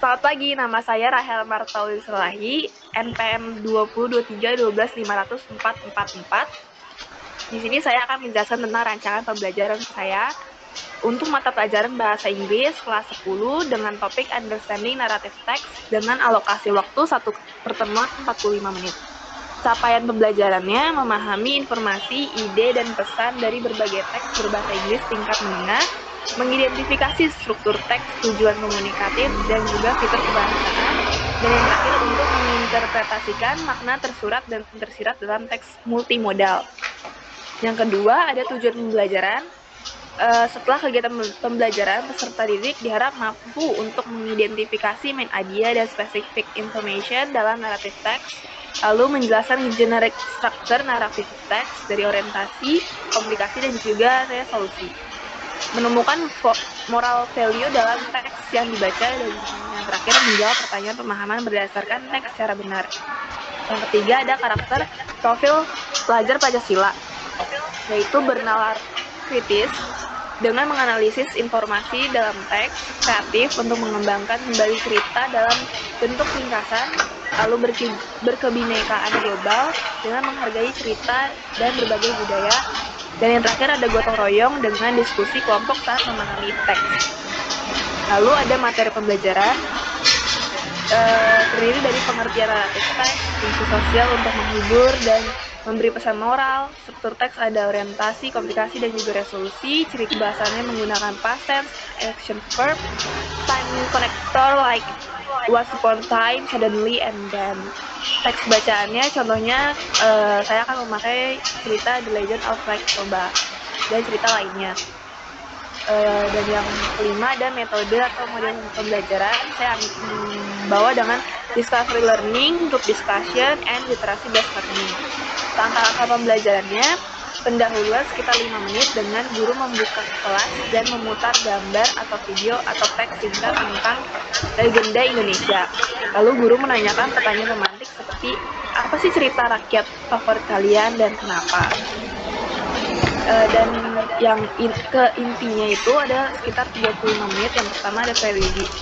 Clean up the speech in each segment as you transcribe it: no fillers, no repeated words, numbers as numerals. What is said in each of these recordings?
Selamat pagi, nama saya Rahel Martauli Selahi, NPM 202312514444. Di sini saya akan menjelaskan tentang rancangan pembelajaran saya untuk mata pelajaran Bahasa Inggris kelas 10 dengan topik Understanding Narrative Text dengan alokasi waktu 1 pertemuan 45 menit. Capaian pembelajarannya memahami informasi, ide, dan pesan dari berbagai teks berbahasa Inggris tingkat menengah, mengidentifikasi struktur teks, tujuan komunikatif, dan juga fitur kebahasaan, dan yang terakhir untuk menginterpretasikan makna tersurat dan tersirat dalam teks multimodal. Yang kedua, ada tujuan pembelajaran. Setelah kegiatan pembelajaran, peserta didik diharap mampu untuk mengidentifikasi main idea dan specific information dalam narrative text, lalu menjelaskan generic structure narrative text dari orientasi, komplikasi, dan juga resolusi. Menemukan moral value dalam teks yang dibaca, dan yang terakhir menjawab pertanyaan pemahaman berdasarkan teks secara benar. Yang ketiga ada karakter profil pelajar Pancasila, yaitu bernalar kritis dengan menganalisis informasi dalam teks, kreatif untuk mengembangkan kembali cerita dalam bentuk ringkasan, lalu berkebinekaan global dengan menghargai cerita dan berbagai budaya, dan yang terakhir ada gotong royong dengan diskusi kelompok saat memahami teks. Lalu ada materi pembelajaran, terdiri dari pengertian naratif teks, fungsi sosial untuk menghibur dan memberi pesan moral. Struktur teks ada orientasi, komplikasi, dan juga resolusi. Ciri kebahasannya menggunakan past tense, action verb, time connector like once upon a time, suddenly, and then. Teks bacaannya contohnya saya akan memakai cerita The Legend of Black Cobra dan cerita lainnya. Dan yang kelima ada metode atau model pembelajaran. Saya bawa dengan discovery learning, group discussion, and literasi based learning. Langkah-langkah pembelajarannya, pendahuluan sekitar 5 menit dengan guru membuka kelas dan memutar gambar atau video atau teks singkat tentang legenda Indonesia. Lalu guru menanyakan pertanyaan pemantik seperti, apa sih cerita rakyat favorit kalian dan kenapa? Dan yang intinya itu ada sekitar 35 menit. Yang pertama ada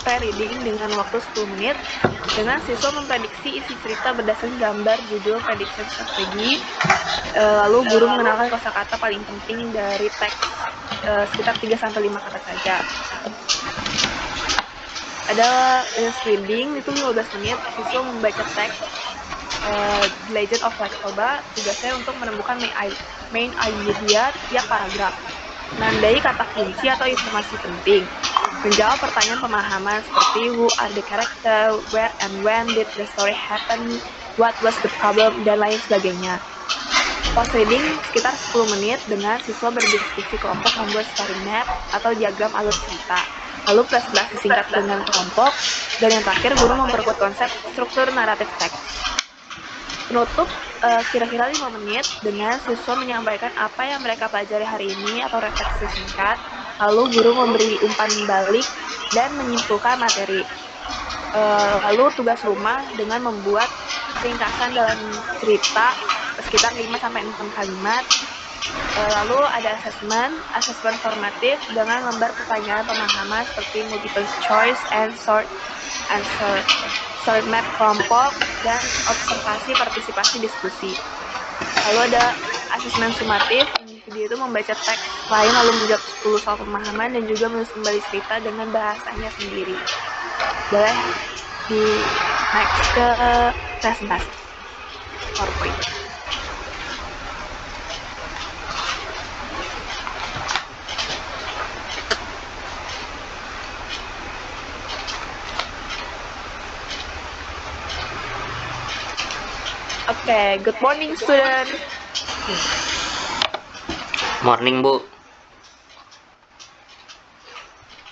pre-reading dengan waktu 10 menit dengan siswa memprediksi isi cerita berdasarkan gambar, judul, prediction, strategi. Lalu guru mengenalkan kosakata paling penting dari teks, sekitar 3-5 kata saja. Ada reading itu 15 menit, siswa membaca teks The Legend of Black Cobra. Tugasnya untuk menemukan main idea tiap paragraf, menandai kata kunci atau informasi penting, menjawab pertanyaan pemahaman seperti who are the character, where and when did the story happen, what was the problem, dan lain sebagainya. Post reading sekitar 10 menit dengan siswa berdiskusi kelompok membuat story map atau diagram alur cerita. Lalu presentasi singkat dengan kelompok, dan yang terakhir guru memperkuat konsep struktur naratif teks. Penutup kira-kira 5 menit dengan siswa menyampaikan apa yang mereka pelajari hari ini atau refleksi singkat, lalu guru memberi umpan balik dan menyimpulkan materi. Lalu tugas rumah dengan membuat ringkasan dalam cerita sekitar 5-6 kalimat. Lalu ada asesmen formatif dengan lembar pertanyaan pemahaman seperti multiple choice and short answer, story map kelompok, dan observasi partisipasi diskusi. Lalu ada asesmen sumatif, individu itu membaca teks lain lalu menjawab 10 soal pemahaman dan juga menulis kembali cerita dengan bahasanya sendiri. Boleh di next ke presentasi PowerPoint. Oke, good morning student. Morning Bu.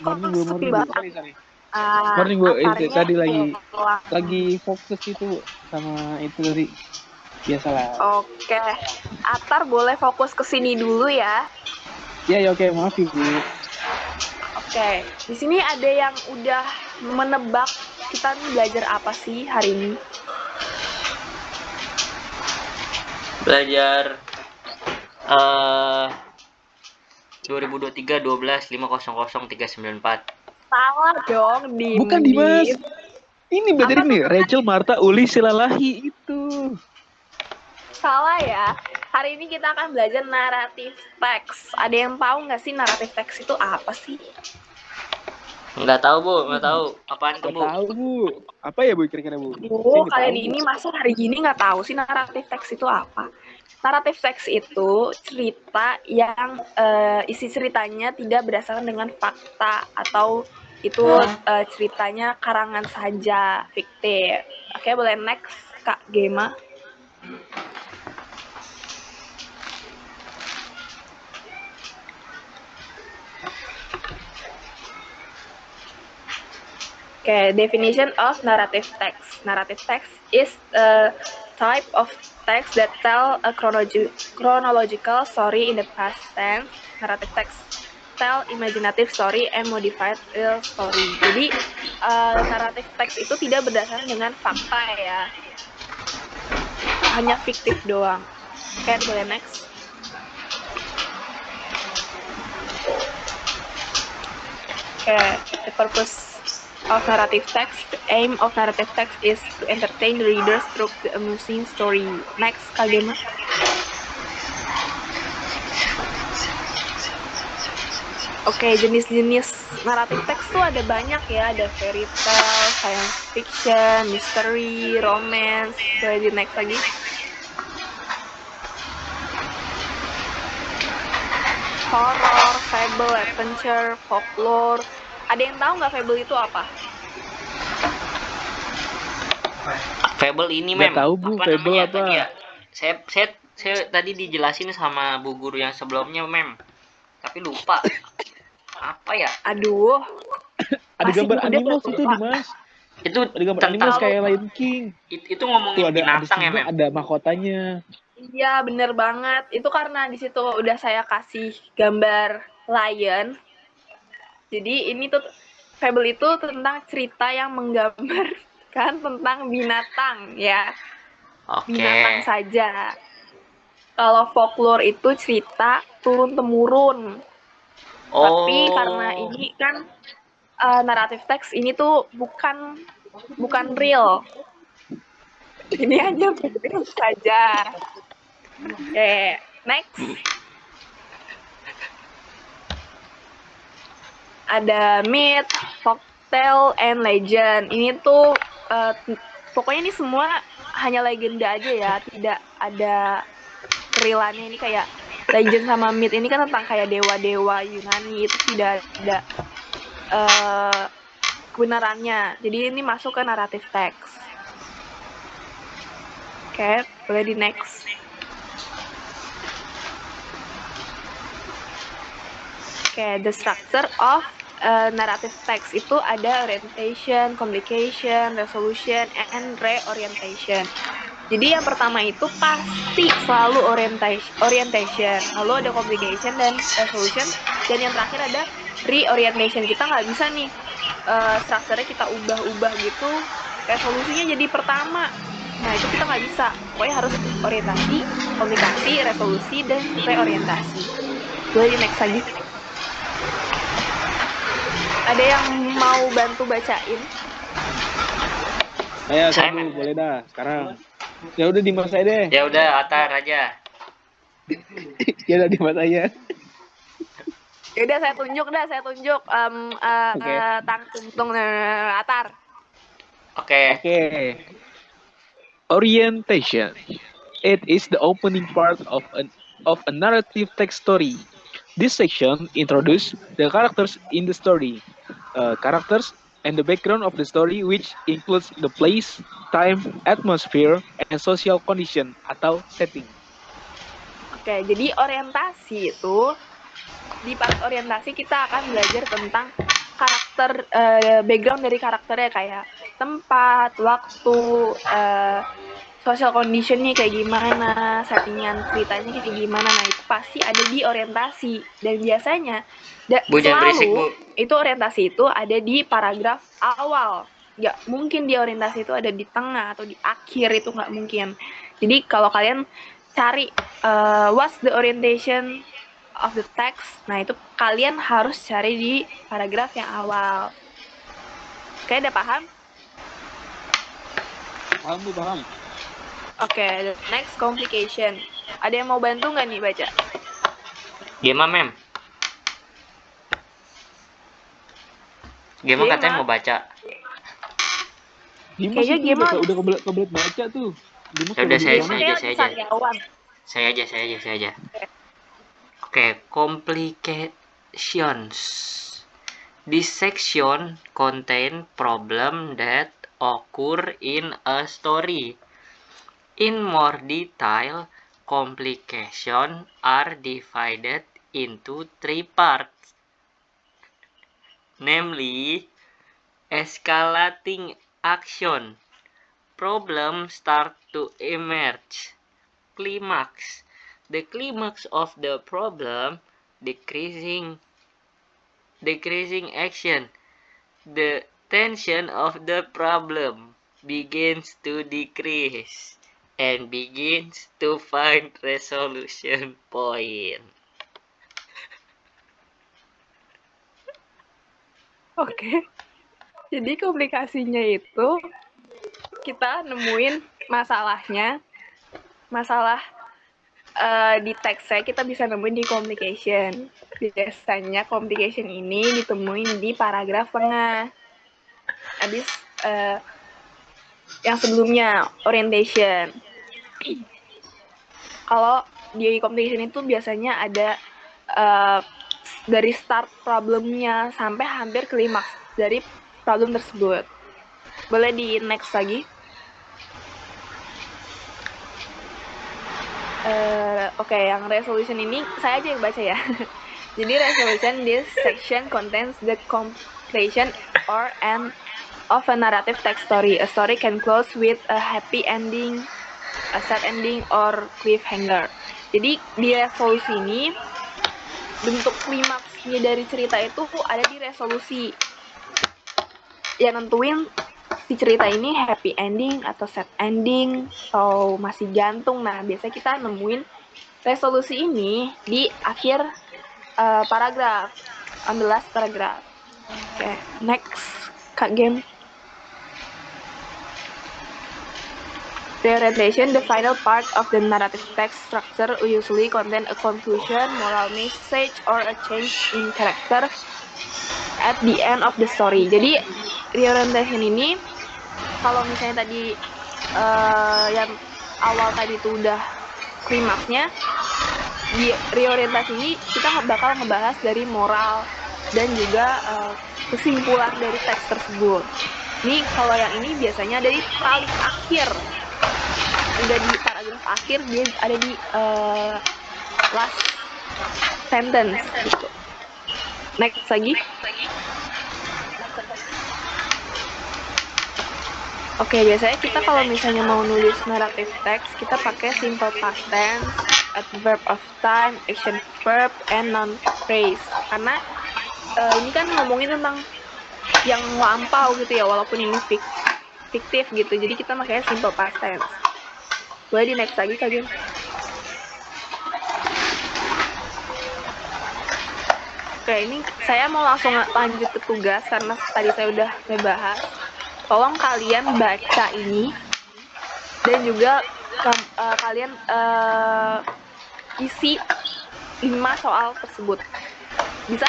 Morning Bu, morning Bu. Morning Bu, itu tadi lagi fokus itu sama itu tadi. Biasalah. Oke, Atar boleh fokus ke sini dulu ya. Ya oke, maaf Ibu. Oke, di sini ada yang udah menebak kita belajar apa sih hari ini? Belajar 2023 12 500 394. Salah dong, Bukan Dimas. Ini berarti nih, Rachel, Martha, Uli, Silalahi itu. Salah ya. Hari ini kita akan belajar naratif teks. Ada yang tahu nggak sih naratif teks itu apa sih? Nggak tahu, Bu. Nggak tahu. Apaan tuh, Bu? Nggak tahu, Bu. Apa ya, Bu, kira-kira, Bu? Kalian ini masa hari gini nggak tahu sih naratif teks itu apa? Naratif teks itu cerita yang isi ceritanya tidak berdasarkan dengan fakta atau itu ceritanya karangan saja, fiktif. Oke, boleh next, Kak Gema. Okay, definition of narrative text. Narrative text is a type of text that tell a chronological story in the past tense. Narrative text tell imaginative story and modified real story. Jadi narrative text itu tidak berdasarkan dengan fakta ya, hanya fiktif doang. Oke, boleh next. Okay, the purpose of narrative text. The aim of narrative text is to entertain the readers through the amusing story. Next, Kak Gema. Oke, jenis-jenis naratif teks tuh ada banyak ya. Ada fairy tale, science fiction, mystery, romance. Boleh di next lagi. Horror, fable, adventure, folklore. Ada yang tahu nggak fable itu apa? Fable ini, Mem. Tahu, Bu. Apa Fable namanya apa? tadi ya? Saya tadi dijelasin sama bu guru yang sebelumnya, Mem. Tapi lupa. Apa ya? Aduh. Ada gambar animals itu, Dimas. Itu ada gambar animals kayak Lion King. Itu ngomongin ada binatang ya, Mem. Ada mahkotanya. Iya, bener banget. Itu karena di situ udah saya kasih gambar lion. Jadi ini tuh fable itu tentang cerita yang menggambarkan tentang binatang ya. Oke. Binatang saja. Kalau folklore itu cerita turun temurun. Tapi karena ini kan naratif teks ini tuh bukan real. Ini hanya fiktif saja. Oke, next. Ada myth, folktale, and legend. Ini tuh pokoknya ini semua hanya legenda aja ya, tidak ada realannya. Ini kayak legend sama myth ini kan tentang kayak dewa-dewa Yunani, itu tidak ada kebenarannya. Jadi ini masuk ke naratif teks. Oke, boleh di next. Oke, the structure of narrative text itu ada orientation, complication, resolution, and reorientation. Jadi yang pertama itu pasti selalu orientation, lalu ada complication dan resolution, dan yang terakhir ada reorientation. Kita nggak bisa nih strukturnya kita ubah-ubah gitu, resolusinya jadi pertama. Nah itu kita nggak bisa, pokoknya harus orientasi, komunikasi, resolusi, dan reorientasi. Boleh di next lagi. Ada yang mau bantu bacain? Saya boleh dah sekarang. Ya udah Dimas aja deh. Ya udah, Atar aja. Ya udah Dimas aja. Ya udah saya tunjuk. Okay. Tang tuntung Atar. Oke. Orientation. It is the opening part of a narrative text story. This section introduces the characters in the story, characters and the background of the story, which includes the place, time, atmosphere, and social condition atau setting. Oke, jadi orientasi itu, di part orientasi kita akan belajar tentang karakter, background dari karakternya kayak tempat, waktu, social condition-nya kayak gimana, settingan ceritanya kayak gimana. Nah itu pasti ada di orientasi, dan biasanya selalu itu orientasi itu ada di paragraf awal. Nggak mungkin di orientasi itu ada di tengah atau di akhir, itu nggak mungkin. Jadi kalau kalian cari what's the orientation of the text, nah itu kalian harus cari di paragraf yang awal. Oke, udah paham? Paham. Oke, next complication. Ada yang mau bantu nggak nih baca? Gema, Mem. Gema Gema. katanya mau baca. Dimas Kayaknya itu Gema udah kebelet baca tuh. Dimas Ya udah, kalau saya Gema aja. kayak sariawan. Saya aja. Oke, complications. This section contain problem that occur in a story. In more detail, complications are divided into 3 parts, namely escalating action, problem start to emerge, climax, the climax of the problem, decreasing action, the tension of the problem begins to decrease and begins to find resolution point. Oke. Jadi komplikasinya itu kita nemuin masalahnya, masalah di teksnya kita bisa nemuin di complication. Biasanya complication ini ditemuin di paragraf tengah. Habis yang sebelumnya orientation. Kalau di complication itu biasanya ada dari start problemnya sampai hampir klimaks dari problem tersebut. Boleh di next lagi? Oke, yang resolution ini saya aja yang baca ya. Jadi resolution, this section contains the completion or end of a narrative text story. A story can close with a happy ending, a sad ending, or cliffhanger. Jadi di resolusi ini bentuk klimaksnya dari cerita itu ada di resolusi. Yang nentuin si cerita ini happy ending atau sad ending atau masih gantung. Nah, biasanya kita nemuin resolusi ini di akhir paragraf, on the last paragraph. Oke, next, Kak Game. Reorientation, the final part of the narrative text structure usually contain a conclusion, moral message, or a change in character at the end of the story. Jadi, reorientation ini kalau misalnya tadi yang awal tadi itu udah klimaksnya, di reorientasi ini kita bakal ngebahas dari moral dan juga kesimpulan dari teks tersebut. Ini kalau yang ini biasanya ada di paling akhir, udah di paragraf akhir, dia ada di last sentence gitu. Next lagi. Oke, biasanya kita kalau misalnya mau nulis naratif teks, kita pakai simple past tense, adverb of time, action verb, and noun phrase. Karena ini kan ngomongin tentang yang lampau gitu ya, walaupun ini fiktif gitu. Jadi kita pakai simple past tense. Boleh di next lagi, Kak Gim? Oke, ini saya mau langsung lanjut ke tugas karena tadi saya udah ngebahas. Tolong kalian baca ini dan juga kalian isi 5 soal tersebut. Bisa?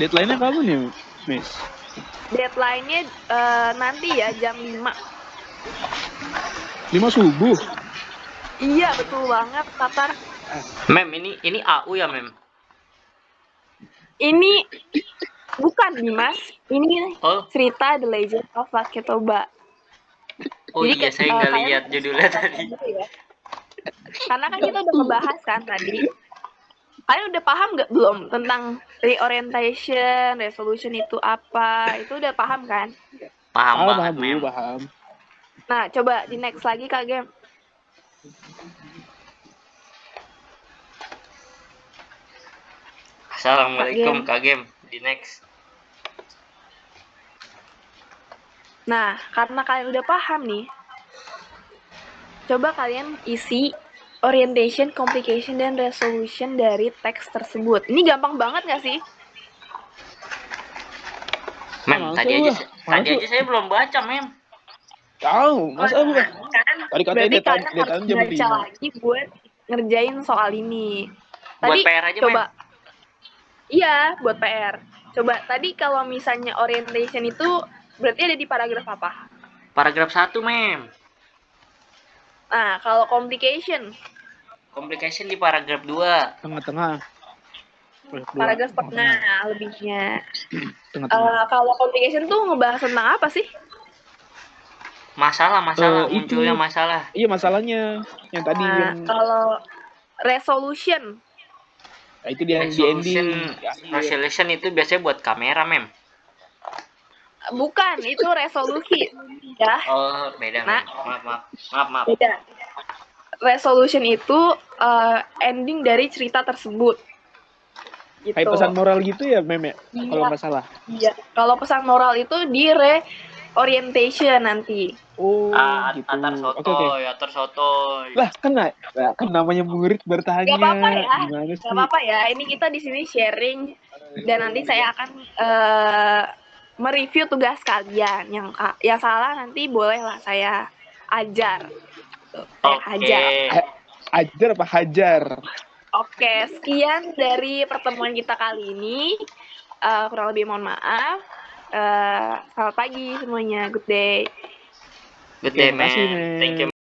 Deadline-nya kapan ya, Miss? Deadline-nya nanti ya jam 5. 5 subuh? Iya, betul banget, Tatar. Mem, ini AU ya, Mem? Ini bukan Dimas, ini cerita The Legend of Lucky Toba. Oh jadi, iya, saya nggak lihat judulnya tadi. Ya. Karena kan kita udah ngebahas kan tadi. Kalian udah paham nggak belum tentang reorientation, resolution itu apa? Itu udah paham kan? Paham banget, Mem. Paham. Nah, coba di next lagi, Kak Gem. Assalamualaikum, Kak Gem. Di next. Nah, karena kalian udah paham nih, coba kalian isi orientation, complication, dan resolution dari teks tersebut. Ini gampang banget nggak sih? Mem, masa tadi gua? aja saya belum baca, Mem. Tahu, masa gua? Kan Tadi katanya berarti deadline kalian harus jam baca 5. lagi buat ngerjain soal ini. Buat Tadi PR aja, coba, Mem. iya buat PR. Coba tadi kalau misalnya orientation itu berarti ada di paragraf apa? Paragraf 1, Mem. Nah, kalau complication, Complication di paragraf 2. Tengah-tengah. paragraf tengah lebihnya. Tengah-tengah. Kalau complication tuh ngebahas tentang apa sih? Masalah, Itu. munculnya masalah. Iya, masalahnya yang tadi Nah, yang kalau resolution, itu di ending. Resolution itu biasanya buat kamera, Mem. bukan, itu resolusi. Ya, Oh, beda, Mem. Nah. Maaf. beda. Resolution itu ending dari cerita tersebut. Gitu. Kayak pesan moral gitu ya, Mem ya? Iya. Kalau nggak salah. Iya. Kalau pesan moral itu di orientation nanti. Oh, gitu. Atar sotoy. Lah, kan namanya murid bertanya. Gak apa-apa ya. Gimana sih? Gak apa-apa ya. Ini kita di sini sharing dan nanti saya akan mereview tugas kalian. Yang salah nanti bolehlah saya ajar. Tuh, saya hajar. Ajar apa hajar? Oke, sekian dari pertemuan kita kali ini. Kurang lebih mohon maaf. Selamat pagi semuanya. Good day. Good day, Terima kasih, man. man. Thank you.